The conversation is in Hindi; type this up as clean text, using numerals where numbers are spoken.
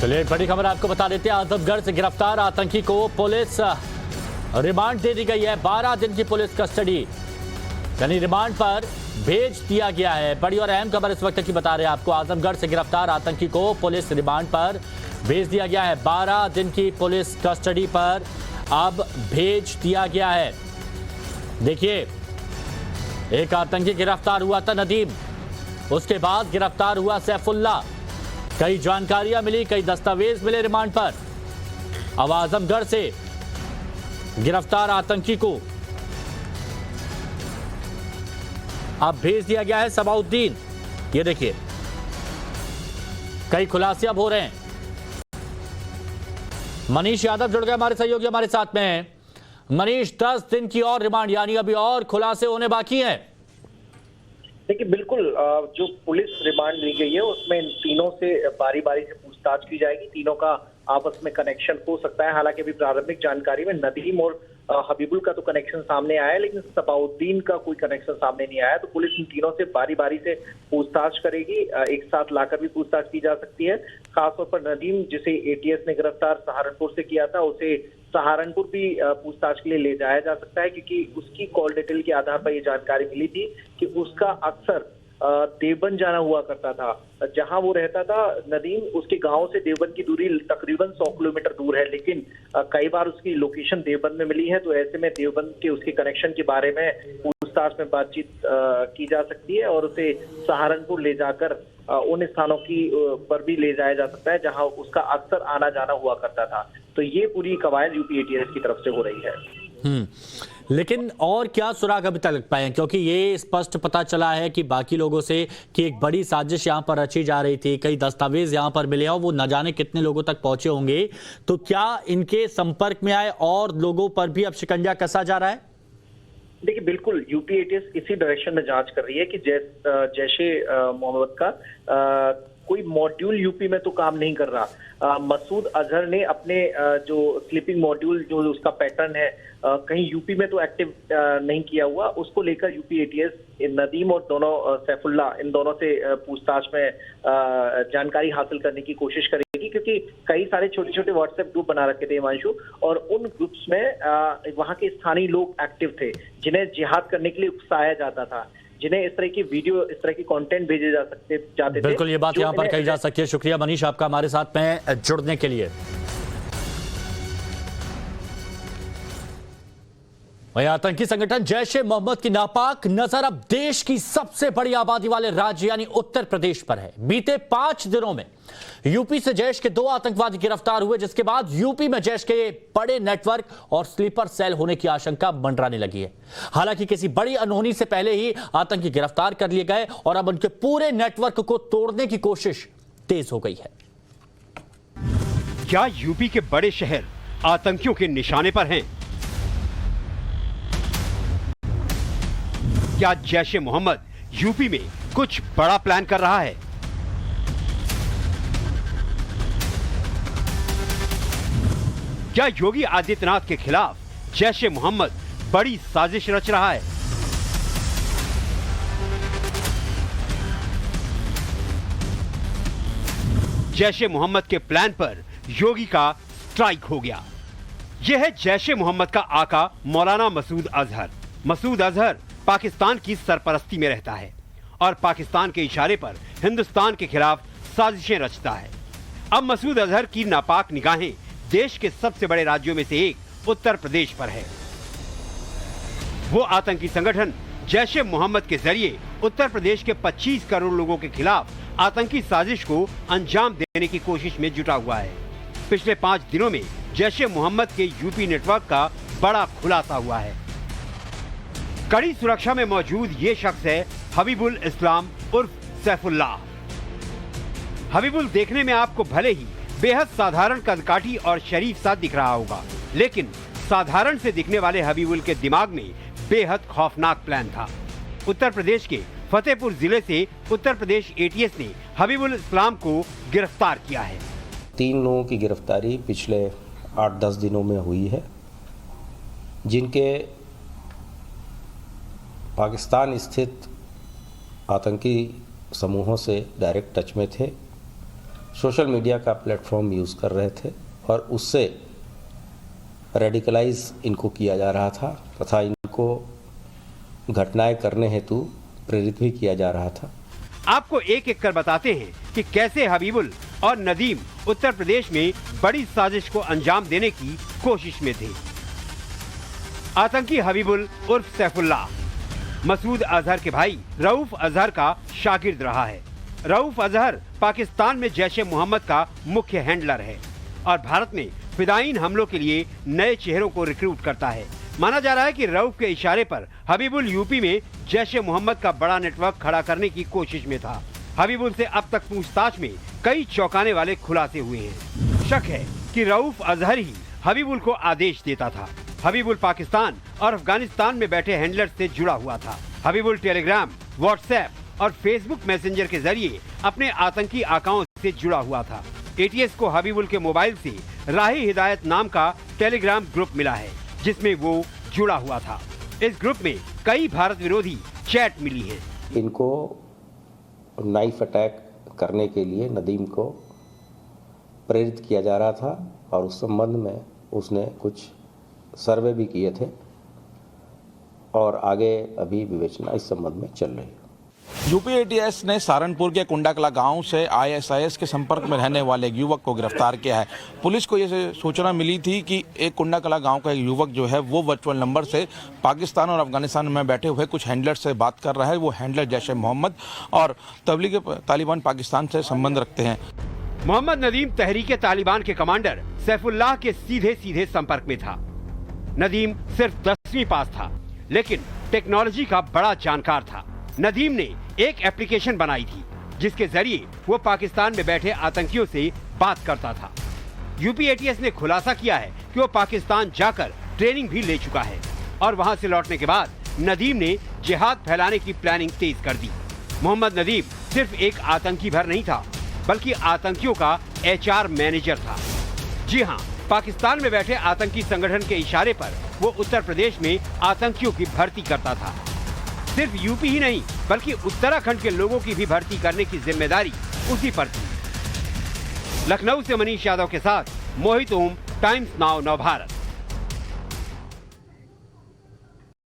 चलिए बड़ी खबर आपको बता देते हैं। आजमगढ़ से गिरफ्तार आतंकी को पुलिस रिमांड दे दी गई है। 12 दिन की पुलिस कस्टडी यानी रिमांड पर भेज दिया गया है। बड़ी और अहम खबर इस वक्त की बता रहे हैं आपको। आजमगढ़ से गिरफ्तार आतंकी को पुलिस रिमांड पर भेज दिया गया है। 12 दिन की पुलिस कस्टडी पर अब भेज दिया गया है। देखिए, एक आतंकी गिरफ्तार हुआ था नदीम, उसके बाद गिरफ्तार हुआ सैफुल्ला। कई जानकारियां मिली, कई दस्तावेज मिले रिमांड पर। अब आजमगढ़ से गिरफ्तार आतंकी को अब भेज दिया गया है सबाउद्दीन। ये देखिए, कई खुलासे अब हो रहे हैं। मनीष यादव जुड़ गए हमारे सहयोगी, हमारे साथ में हैं। मनीष, 10 दिन की और रिमांड, यानी अभी और खुलासे होने बाकी हैं। देखिए, बिल्कुल जो पुलिस रिमांड ली गई है उसमें इन तीनों से बारी बारी से पूछताछ की जाएगी। तीनों का आपस में कनेक्शन हो सकता है। हालांकि अभी प्रारंभिक जानकारी में नदीम और हबीबुल का तो कनेक्शन सामने आया है, लेकिन सबाउद्दीन का कोई कनेक्शन सामने नहीं आया। तो पुलिस इन तीनों से बारी बारी से पूछताछ करेगी। एक साथ लाकर भी पूछताछ की जा सकती है। खासतौर पर नदीम, जिसे एटीएस ने गिरफ्तार सहारनपुर से किया था, उसे सहारनपुर भी पूछताछ के लिए ले जाया जा सकता है, क्योंकि उसकी कॉल डिटेल के आधार पर यह जानकारी मिली थी कि उसका अक्सर देवबंद जाना हुआ करता था। जहां वो रहता था नदीम, उसके गांव से देवबंद की दूरी तकरीबन 100 किलोमीटर दूर है, लेकिन कई बार उसकी लोकेशन देवबंद में मिली है। तो ऐसे में देवबंद के उसके कनेक्शन के बारे में पूछताछ में बातचीत की जा सकती है और उसे सहारनपुर ले जाकर उन स्थानों की पर भी ले जाया जा सकता है जहां उसका अक्सर आना जाना हुआ करता था। तो ये पूरी कवायद यूपी एटीएस की तरफ से हो रही है। लेकिन और क्या सुराग अभी तक लग पाए हैं? क्योंकि ये स्पष्ट पता चला है कि बाकी लोगों से कि एक बड़ी साजिश यहां पर रची जा रही थी। कई दस्तावेज यहां पर मिले और वो न जाने कितने लोगों तक पहुंचे होंगे। तो क्या इनके संपर्क में आए और लोगों पर भी अब शिकंजा कसा जा रहा है? देखिए, बिल्कुल यूपी एटीएस इसी डायरेक्शन में जांच कर रही है कि जैशे मोहम्मद का कोई मॉड्यूल यूपी में तो काम नहीं कर रहा। मसूद अजहर ने अपने जो स्लीपिंग मॉड्यूल जो उसका पैटर्न है कहीं यूपी में तो एक्टिव नहीं किया हुआ। उसको लेकर यूपी एटीएस नदीम और दोनों सैफुल्ला, इन दोनों से पूछताछ में जानकारी हासिल करने की कोशिश करेगी, क्योंकि कई सारे छोटे छोटे व्हाट्सएप ग्रुप बना रखे थे हिमांशु, और उन ग्रुप्स में वहां के स्थानीय लोग एक्टिव थे जिन्हें जिहाद करने के लिए उकसाया जाता था, जिन्हें इस तरह की वीडियो, इस तरह की कंटेंट भेजे जाते थे। बिल्कुल, ये बात यहां पर कही जा सकती है। शुक्रिया मनीष आपका हमारे साथ में जुड़ने के लिए। वहीं आतंकी संगठन जैश ए मोहम्मद की नापाक नजर अब देश की सबसे बड़ी आबादी वाले राज्य यानी उत्तर प्रदेश पर है। बीते 5 दिनों में यूपी से जैश के 2 आतंकवादी गिरफ्तार हुए, जिसके बाद यूपी में जैश के बड़े नेटवर्क और स्लीपर सेल होने की आशंका मंडराने लगी है। हालांकि किसी बड़ी अनहोनी से पहले ही आतंकी गिरफ्तार कर लिए गए और अब उनके पूरे नेटवर्क को तोड़ने की कोशिश तेज हो गई है। क्या यूपी के बड़े शहर आतंकियों के निशाने पर हैं? क्या जैश ए मोहम्मद यूपी में कुछ बड़ा प्लान कर रहा है? क्या योगी आदित्यनाथ के खिलाफ जैश ए मोहम्मद बड़ी साजिश रच रहा है? जैश ए मोहम्मद के प्लान पर योगी का स्ट्राइक हो गया। यह है जैश ए मोहम्मद का आका मौलाना मसूद अजहर। मसूद अजहर पाकिस्तान की सरपरस्ती में रहता है और पाकिस्तान के इशारे पर हिंदुस्तान के खिलाफ साजिशें रचता है। अब मसूद अजहर की नापाक निगाहें देश के सबसे बड़े राज्यों में से एक उत्तर प्रदेश पर है। वो आतंकी संगठन जैश ए मोहम्मद के जरिए उत्तर प्रदेश के 25 करोड़ लोगों के खिलाफ आतंकी साजिश को अंजाम देने की कोशिश में जुटा हुआ है। पिछले 5 दिनों में जैश ए मोहम्मद के यूपी नेटवर्क का बड़ा खुलासा हुआ है। कड़ी सुरक्षा में मौजूद ये शख्स है हबीबुल इस्लाम उर्फ सैफुल्लाह। हबीबुल देखने में आपको भले ही बेहद साधारण कदकाठी और शरीफ सा दिख रहा होगा, लेकिन साधारण से दिखने वाले हबीबुल के दिमाग में बेहद खौफनाक प्लान था। उत्तर प्रदेश के फतेहपुर जिले से उत्तर प्रदेश एटीएस ने हबीबुल इस्लाम को गिरफ्तार किया है। 3 लोगों की गिरफ्तारी पिछले 8-10 दिनों में हुई है, जिनके पाकिस्तान स्थित आतंकी समूहों से डायरेक्ट टच में थे सोशल मीडिया का प्लेटफॉर्म यूज़ कर रहे थे और उससे रेडिकलाइज इनको किया जा रहा था तथा इनको घटनाएं करने हेतु प्रेरित भी किया जा रहा था। आपको एक एक कर बताते हैं कि कैसे हबीबुल और नदीम उत्तर प्रदेश में बड़ी साजिश को अंजाम देने की कोशिश में थे। आतंकी हबीबुल उर्फ सैफुल्लाह मसूद अजहर के भाई रऊफ अजहर का शागिर्द रहा है। रऊफ अजहर पाकिस्तान में जैश-ए मोहम्मद का मुख्य हैंडलर है और भारत में फिदायीन हमलों के लिए नए चेहरों को रिक्रूट करता है। माना जा रहा है कि रऊफ के इशारे पर हबीबुल यूपी में जैश-ए मोहम्मद का बड़ा नेटवर्क खड़ा करने की कोशिश में था। हबीबुल से अब तक पूछताछ में कई चौंकाने वाले खुलासे हुए हैं। शक है कि रऊफ अजहर ही हबीबुल को आदेश देता था। हबीबुल पाकिस्तान और अफगानिस्तान में बैठे हैंडलर से जुड़ा हुआ था। हबीबुल टेलीग्राम, व्हाट्सएप और फेसबुक मैसेंजर के जरिए अपने आतंकी आकाओं से जुड़ा हुआ था। एटीएस को हबीबुल के मोबाइल से राही हिदायत नाम का टेलीग्राम ग्रुप मिला है जिसमें वो जुड़ा हुआ था। इस ग्रुप में कई भारत विरोधी चैट मिली हैं। इनको नाइफ अटैक करने के लिए नदीम को प्रेरित किया जा रहा था और उस संबंध में उसने कुछ सर्वे भी किए थे और आगे अभी विवेचना इस संबंध में चल रही है। यूपी एटीएस ने सहारनपुर के कुंडाकला गांव से आईएसआईएस के संपर्क में रहने वाले एक युवक को गिरफ्तार किया है। पुलिस को ये सूचना मिली थी कि एक कुंडाकला गांव का एक युवक जो है वो वर्चुअल नंबर से पाकिस्तान और अफगानिस्तान में बैठे हुए कुछ हैंडलर से बात कर रहा है। वो हैंडलर जैश-ए मोहम्मद और तबलीग तालिबान पाकिस्तान से संबंध रखते हैं। मोहम्मद नदीम तहरीके तालिबान के कमांडर सैफुल्लाह के सीधे सीधे संपर्क में था। नदीम सिर्फ 10वीं पास था लेकिन टेक्नोलॉजी का बड़ा जानकार था। नदीम ने एक एप्लीकेशन बनाई थी जिसके जरिए वो पाकिस्तान में बैठे आतंकियों से बात करता था। यूपी एटीएस ने खुलासा किया है कि वो पाकिस्तान जाकर ट्रेनिंग भी ले चुका है और वहां से लौटने के बाद नदीम ने जिहाद फैलाने की प्लानिंग तेज कर दी। मोहम्मद नदीम सिर्फ एक आतंकी भर नहीं था बल्कि आतंकियों का एचआर मैनेजर था। जी हाँ, पाकिस्तान में बैठे आतंकी संगठन के इशारे पर वो उत्तर प्रदेश में आतंकियों की भर्ती करता था। सिर्फ यूपी ही नहीं बल्कि उत्तराखंड के लोगों की भी भर्ती करने की जिम्मेदारी उसी पर थी। लखनऊ से मनीष यादव के साथ मोहित ओम, टाइम्स नाउ नव भारत।